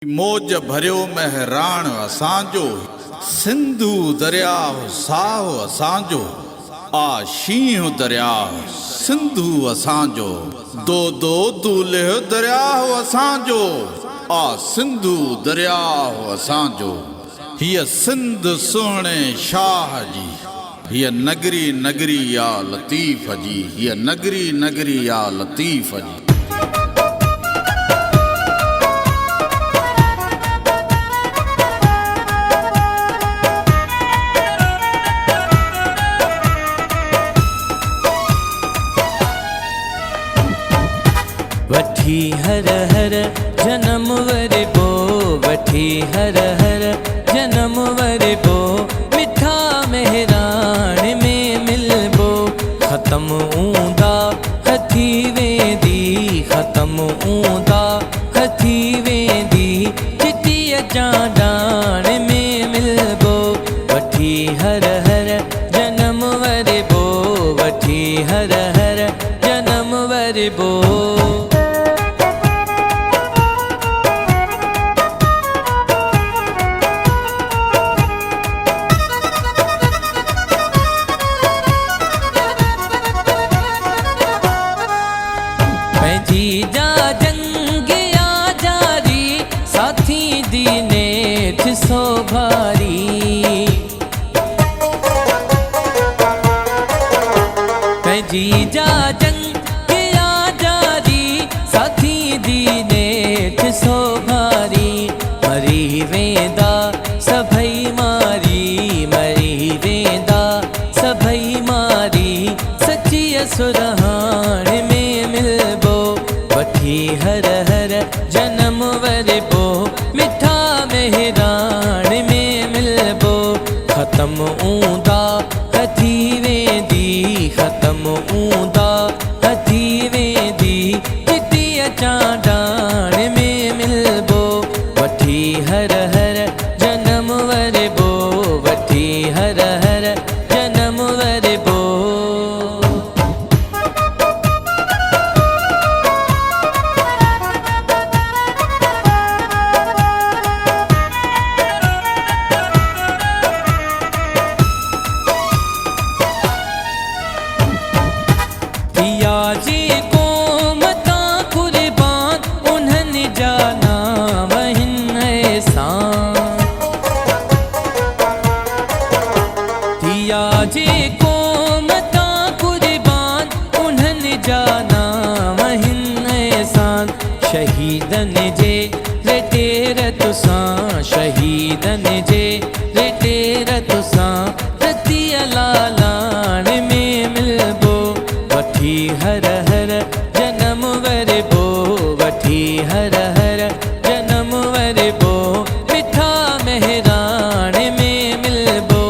मौज भरियो महराण असांजो, सिंधु दरियाह साह असांजो, आ शींह दरियाह सिंधु असांजो, दो दो दूल्हे दरियाह असांजो, आ सिंधु दरियाह असांजो। हिय सिंध सुहिणे शाह जी, हिय नगरी नगरी या लतीफ़ जी, हिय नगरी नगरी या लतीफ़ जी। वठी हर हर जन्म वरे बो, वठी हर हर जन्म वरे बो, मिठा मेहरान में मिलबो। ख़त्म ऊंदा हथी वेंदी, ख़त्म ऊंदा हथी वेंदी, चिटीअ चांडाण में मिलबो। वठी हर हर जन्म वरे बो, वठी हर हर जन्म वरे बो। जीजा जंगिया जारी, साथी दीने सो भारी। जीजा जंगिया जारी, साथी दीने सो भारी। मरी वेंदा सभई मारी, मरी वेंदा सभई मारी, सच्चीअ सुरहाण में मिलबो। वठी हर हर जन्म वरे बो, मिठा मेहरान में मिलबो। ख़त्म ऊंदा हथी वेंदी, ख़त्म ऊंदा हथी वेंदी, चिटीअ चांडाण में मिलबो। वठी हर हर जन्म वरे बो, वठी हर हर जन्म वरे बो। जी को मता कुर्बान, उन्हनि जा नाम हिन एहसान। दिया जी को मता कुर्बान, उन्हनि जा नाम हिन एहसान। शहीदन जे रेटेर तुसां, शहीदन जे रेटेर तुसां, रतिया लालाण में मिलबो। वठी हर हर जन्म वरे बो, वठी हर हर जन्म वरे बो, मिठा मेहरान में मिलबो।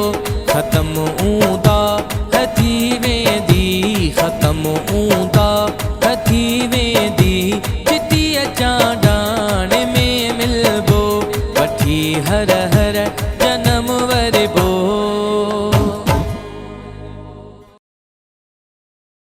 ख़त्म ऊंदा हथी वेंदी, ख़त्म ऊंदा हथी वेंदी, चिटीअ चांडाण में मिलबो। वठी हर हर